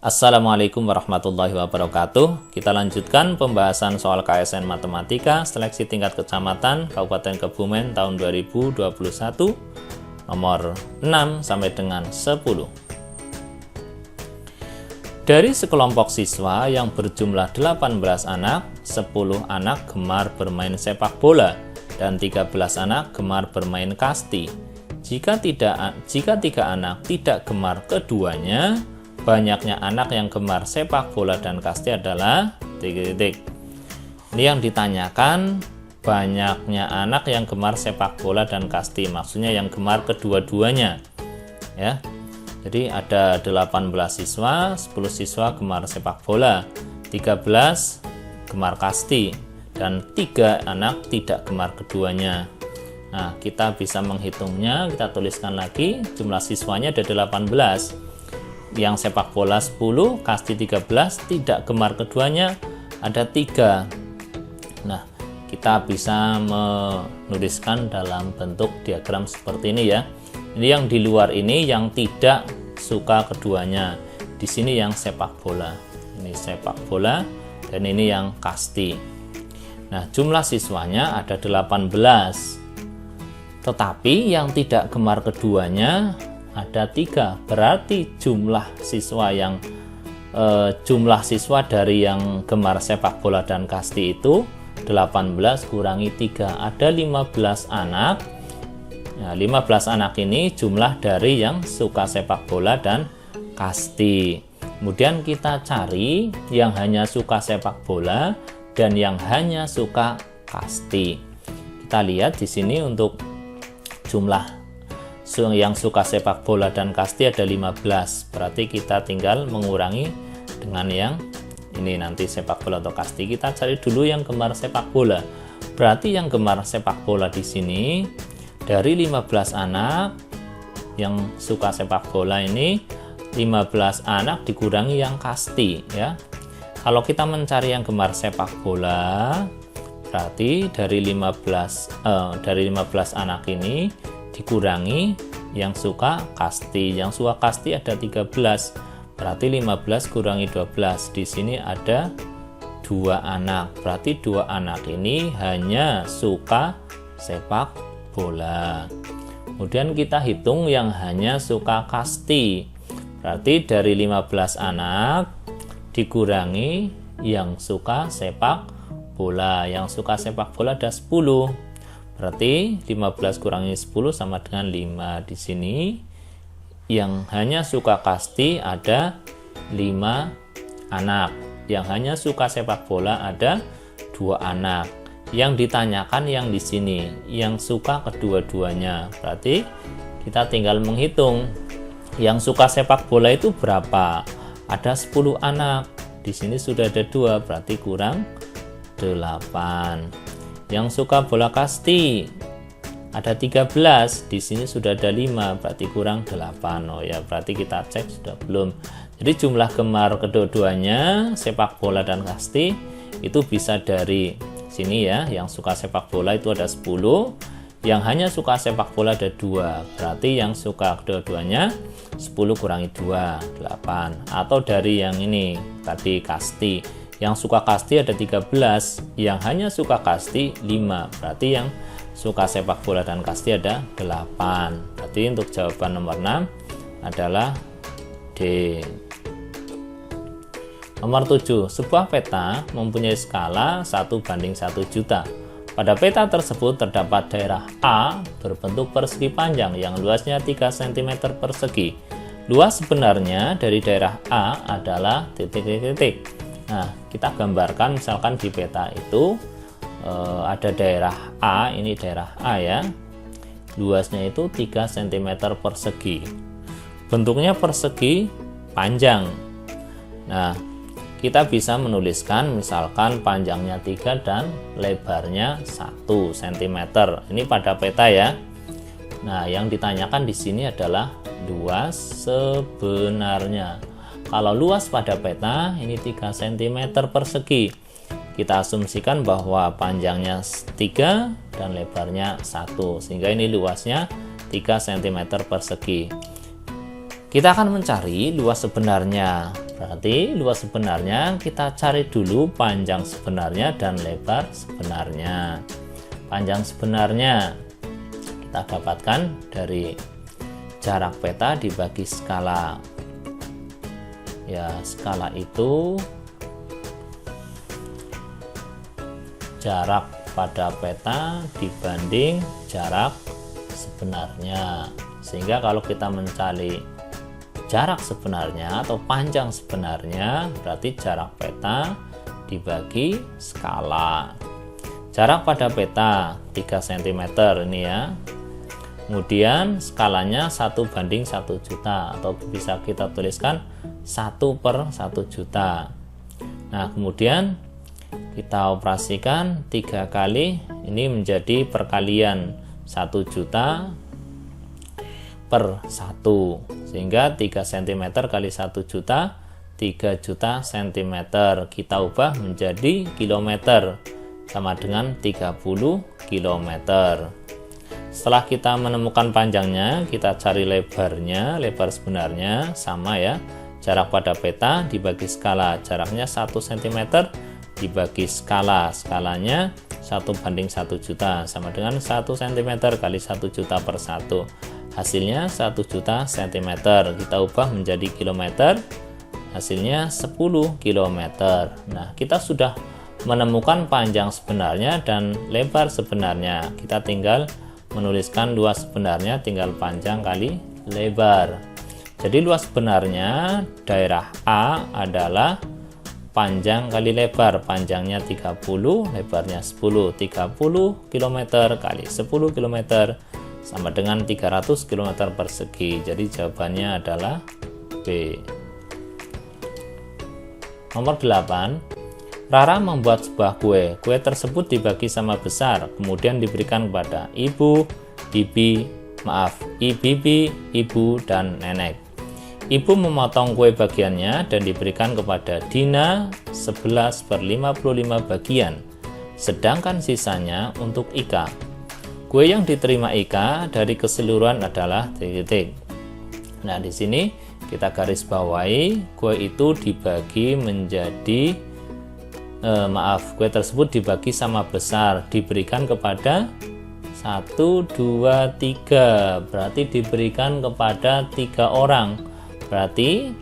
Assalamualaikum warahmatullahi wabarakatuh. Kita lanjutkan pembahasan soal KSN Matematika Seleksi Tingkat Kecamatan Kabupaten Kebumen tahun 2021 nomor 6 sampai dengan 10. Dari sekelompok siswa yang berjumlah 18 anak, 10 anak gemar bermain sepak bola dan 13 anak gemar bermain kasti. Jika 3 anak tidak gemar keduanya, banyaknya anak yang gemar sepak bola dan kasti adalah titik-titik. Ini yang ditanyakan, banyaknya anak yang gemar sepak bola dan kasti, maksudnya yang gemar kedua-duanya ya. Jadi ada 18 siswa, 10 siswa gemar sepak bola, 13 gemar kasti, dan 3 anak tidak gemar keduanya. Nah, kita bisa menghitungnya, kita tuliskan lagi, jumlah siswanya ada 18. Yang sepak bola 10, kasti 13, tidak gemar keduanya ada 3. Nah, kita bisa menuliskan dalam bentuk diagram seperti ini ya. Ini yang di luar ini yang tidak suka keduanya. Di sini yang sepak bola. Ini sepak bola dan ini yang kasti. Nah, jumlah siswanya ada 18. Tetapi yang tidak gemar keduanya ada 3, berarti jumlah siswa dari yang gemar sepak bola dan kasti itu 18 kurangi 3, ada 15 anak. Nah, 15 anak ini jumlah dari yang suka sepak bola dan kasti. Kemudian kita cari yang hanya suka sepak bola dan yang hanya suka kasti. Kita lihat di sini untuk jumlah yang suka sepak bola dan kasti ada 15, berarti kita tinggal mengurangi dengan yang ini nanti sepak bola atau kasti. Kita cari dulu yang gemar sepak bola, berarti yang gemar sepak bola di sini dari 15 anak yang suka sepak bola ini 15 anak dikurangi yang kasti ya. Kalau kita mencari yang gemar sepak bola, berarti dari 15 anak ini dikurangi yang suka kasti. Yang suka kasti ada 13, berarti 15 kurangi 12. Di sini ada 2 anak, berarti 2 anak ini hanya suka sepak bola. Kemudian kita hitung yang hanya suka kasti, berarti dari 15 anak dikurangi yang suka sepak bola. Yang suka sepak bola ada 10, berarti 15 kurangi 10 sama dengan 5. Di sini yang hanya suka kasti ada 5 anak. Yang hanya suka sepak bola ada 2 anak. Yang ditanyakan yang di sini yang suka kedua-duanya. Berarti kita tinggal menghitung yang suka sepak bola itu berapa? Ada 10 anak. Di sini sudah ada 2, berarti kurang 8. Yang suka bola kasti ada 13, di sini sudah ada 5, berarti kurang 8. Oh ya, berarti kita cek sudah belum. Jadi jumlah gemar kedua-duanya sepak bola dan kasti itu bisa dari sini ya. Yang suka sepak bola itu ada 10, yang hanya suka sepak bola ada 2, berarti yang suka kedua-duanya 10 kurangi 2, 8. Atau dari yang ini tadi kasti, yang suka kasti ada 13, yang hanya suka kasti 5, berarti yang suka sepak bola dan kasti ada 8. Berarti untuk jawaban nomor 6 adalah D. Nomor 7, sebuah peta mempunyai skala 1:1 juta. Pada peta tersebut terdapat daerah A berbentuk persegi panjang yang luasnya 3 cm persegi. Luas sebenarnya dari daerah A adalah titik-titik. Nah, kita gambarkan misalkan di peta itu ada daerah A, ini daerah A ya. Luasnya itu 3 cm persegi. Bentuknya persegi panjang. Nah, kita bisa menuliskan misalkan panjangnya 3 dan lebarnya 1 cm. Ini pada peta ya. Nah, yang ditanyakan di sini adalah luas sebenarnya. Kalau luas pada peta ini 3 cm persegi. Kita asumsikan bahwa panjangnya 3 dan lebarnya 1, sehingga ini luasnya 3 cm persegi. Kita akan mencari luas sebenarnya. Berarti luas sebenarnya kita cari dulu panjang sebenarnya dan lebar sebenarnya. Panjang sebenarnya kita dapatkan dari jarak peta dibagi skala. Ya, skala itu jarak pada peta dibanding jarak sebenarnya. Sehingga kalau kita mencari jarak sebenarnya atau panjang sebenarnya, berarti jarak peta dibagi skala. Jarak pada peta 3 cm ini ya. Kemudian skalanya 1/1 juta, atau bisa kita tuliskan 1/1 juta. Nah, kemudian kita operasikan 3 kali, ini menjadi perkalian 1 juta per 1, sehingga 3 cm kali 1 juta 3 juta cm. Kita ubah menjadi kilometer, sama dengan 30 km. Setelah kita menemukan panjangnya, kita cari lebarnya. Lebar sebenarnya sama ya, jarak pada peta dibagi skala, jaraknya 1 cm dibagi skala, skalanya 1/1 juta, sama dengan 1 cm kali 1 juta per 1, hasilnya 1 juta cm. Kita ubah menjadi kilometer, hasilnya 10 km. Nah, kita sudah menemukan panjang sebenarnya dan lebar sebenarnya. Kita tinggal menuliskan luas sebenarnya, tinggal panjang kali lebar. Jadi luas sebenarnya daerah A adalah panjang kali lebar, panjangnya 30, lebarnya 10. 30 km kali 10 km sama dengan 300 km persegi. Jadi jawabannya adalah B. Nomor 8. Rara membuat sebuah kue. Kue tersebut dibagi sama besar, kemudian diberikan kepada ibu, bibi, ibu, dan nenek. Ibu memotong kue bagiannya dan diberikan kepada Dina 11/55 bagian, sedangkan sisanya untuk Ika. Kue yang diterima Ika dari keseluruhan adalah titik. Nah, di sini kita garis bawahi kue itu dibagi menjadi kue tersebut dibagi sama besar, diberikan kepada 1, 2, 3, berarti diberikan kepada 3 orang. Berarti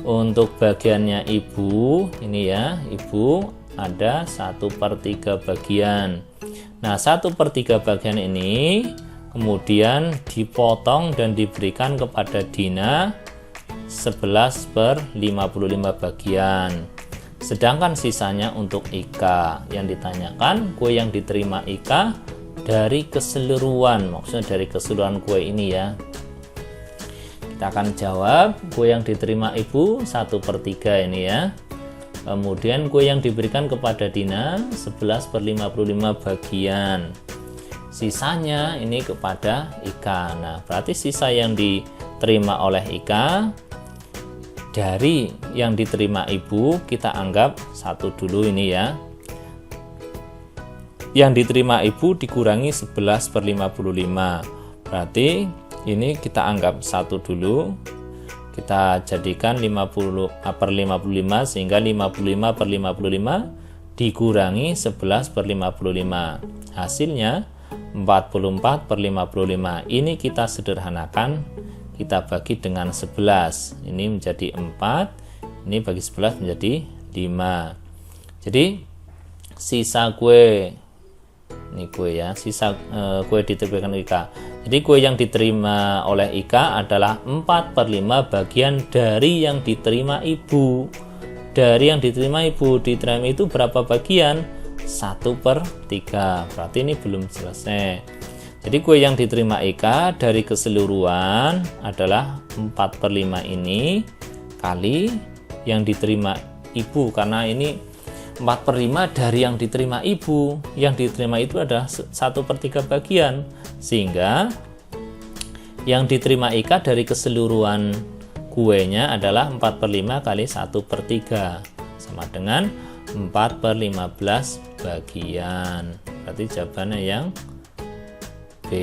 untuk bagiannya ibu ini ya, ibu ada 1/3 bagian. Nah, 1/3 bagian ini kemudian dipotong dan diberikan kepada Dina 11/55 bagian. Sedangkan sisanya untuk Ika. Yang ditanyakan kue yang diterima Ika dari keseluruhan, maksudnya dari keseluruhan kue ini ya. Kita akan jawab kue yang diterima ibu 1/3 ini ya. Kemudian kue yang diberikan kepada Dina 11/55 bagian. Sisanya ini kepada Ika. Nah, berarti sisa yang diterima oleh Ika dari yang diterima ibu kita anggap 1 dulu ini ya. Yang diterima ibu dikurangi 11/55. Berarti ini kita anggap 1 dulu. Kita jadikan 50/55 sehingga 55/55 dikurangi 11/55. Hasilnya 44/55. Ini kita sederhanakan, kita bagi dengan 11. Ini menjadi 4, ini bagi 11 menjadi 5. Jadi sisa kue, ini kue ya, sisa kue diterima Ika. Jadi kue yang diterima oleh Ika adalah 4/5 bagian dari yang diterima ibu. Dari yang diterima ibu, diterima itu berapa bagian? 1/3. Berarti ini belum selesai. Jadi kue yang diterima Ika dari keseluruhan adalah 4/5 ini kali yang diterima ibu, karena ini 4/5 dari yang diterima ibu. Yang diterima itu adalah 1/3 bagian, sehingga yang diterima Ika dari keseluruhan kuenya adalah 4/5 kali 1/3 sama dengan 4/15 bagian. Berarti jawabannya yang B.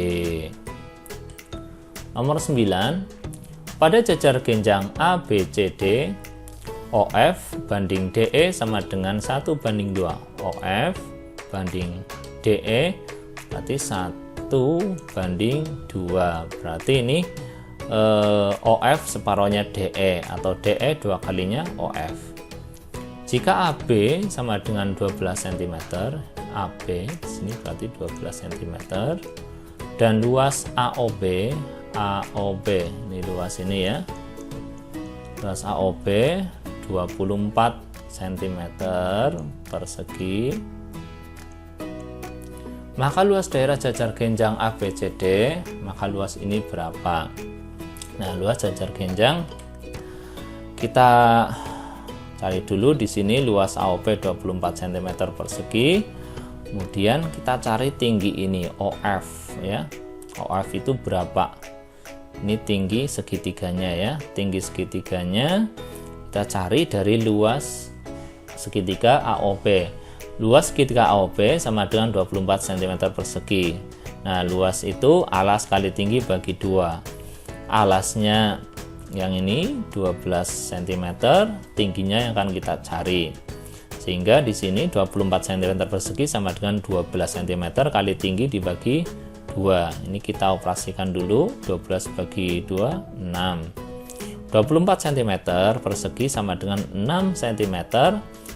Nomor 9. Pada jajar genjang A, B, C, D, OF banding DE sama dengan 1/2. OF banding DE berarti 1/2. Berarti ini OF separohnya DE atau DE 2 kalinya OF. Jika AB sama dengan 12 cm, AB di sini berarti 12 cm, dan luas AOB ini luas ini ya, luas AOB 24 cm persegi, maka luas daerah jajar genjang ABCD, maka luas ini berapa? Nah, luas jajar genjang kita cari dulu. Di sini luas AOB 24 cm persegi. Kemudian kita cari tinggi ini OF ya. OF itu berapa? Ini tinggi segitiganya ya. Tinggi segitiganya kita cari dari luas segitiga AOB. Luas segitiga AOB sama dengan 24 cm persegi. Nah, luas itu alas kali tinggi bagi 2. Alasnya yang ini 12 cm, tingginya yang akan kita cari. Sehingga di sini 24 cm persegi sama dengan 12 cm kali tinggi dibagi 2. Ini kita operasikan dulu. 12 bagi 2, 6. 24 cm persegi sama dengan 6 cm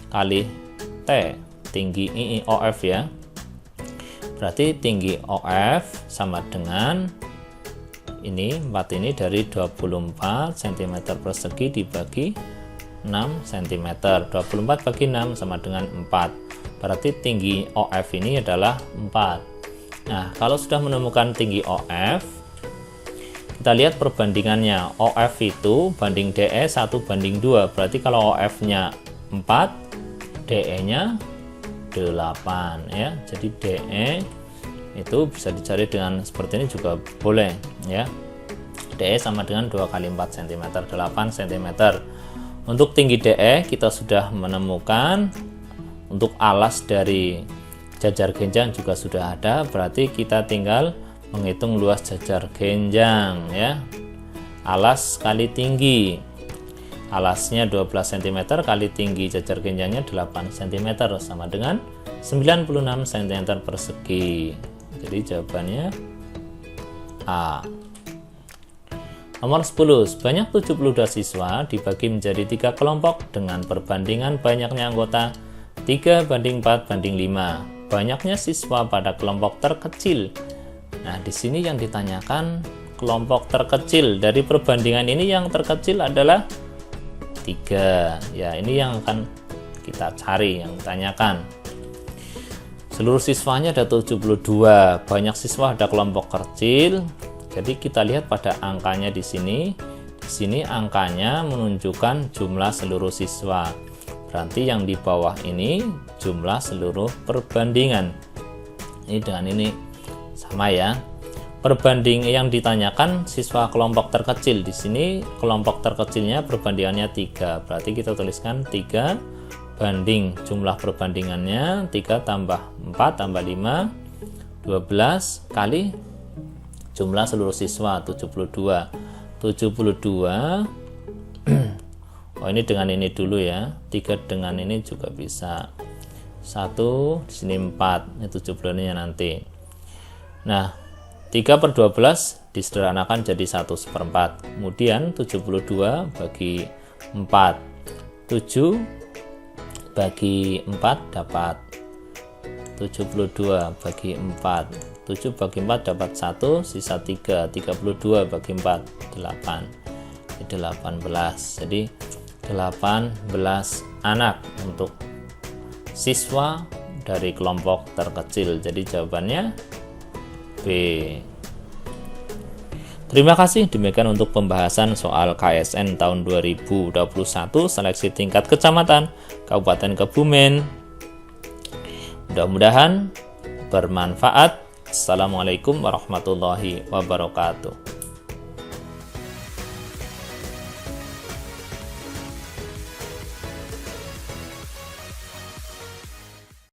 kali T, tinggi OF ya. Berarti tinggi OF sama dengan ini 4 ini dari 24 cm persegi dibagi 6 cm. 24 bagi 6 sama dengan 4. Berarti tinggi OF ini adalah 4. Nah, kalau sudah menemukan tinggi OF, kita lihat perbandingannya. OF itu banding DE 1/2. Berarti kalau OF-nya 4, DE-nya 8 ya. Jadi DE itu bisa dicari dengan seperti ini juga boleh ya. DE sama dengan 2 kali 4 cm, 8 cm. Untuk tinggi DE kita sudah menemukan. Untuk alas dari jajar genjang juga sudah ada. Berarti kita tinggal menghitung luas jajar genjang ya. Alas kali tinggi. Alasnya 12 cm kali tinggi jajar genjangnya 8 cm sama dengan 96 cm persegi. Jadi jawabannya A. Nomor 10, sebanyak 72 siswa dibagi menjadi 3 kelompok dengan perbandingan banyaknya anggota 3/4/5. Banyaknya siswa pada kelompok terkecil. Nah, di sini yang ditanyakan kelompok terkecil. Dari perbandingan ini yang terkecil adalah 3. Ya, ini yang akan kita cari, yang ditanyakan. Seluruh siswanya ada 72. Banyak siswa ada kelompok kecil. Jadi kita lihat pada angkanya di sini. Di sini angkanya menunjukkan jumlah seluruh siswa. Berarti yang di bawah ini jumlah seluruh perbandingan. Ini dengan ini sama ya. Perbanding yang ditanyakan siswa kelompok terkecil. Di sini kelompok terkecilnya perbandingannya 3. Berarti kita tuliskan 3 banding jumlah perbandingannya 3 tambah 4 tambah 5 12 kali jumlah seluruh siswa 72. Oh, ini dengan ini dulu ya. 3 dengan ini juga bisa. 1 di sini 4. Ini 72-nya nanti. Nah, 3/12 disederhanakan jadi 1/4. Kemudian 72 bagi 4. 7 bagi 4 dapat 72 bagi 4. 7 bagi 4 dapat 1, sisa 3. 32 bagi 4, 8. Jadi 18. Jadi 18 anak untuk siswa dari kelompok terkecil. Jadi jawabannya B. Terima kasih, demikian untuk pembahasan soal KSN tahun 2021 seleksi tingkat kecamatan Kabupaten Kebumen. Mudah-mudahan bermanfaat. Assalamualaikum warahmatullahi wabarakatuh.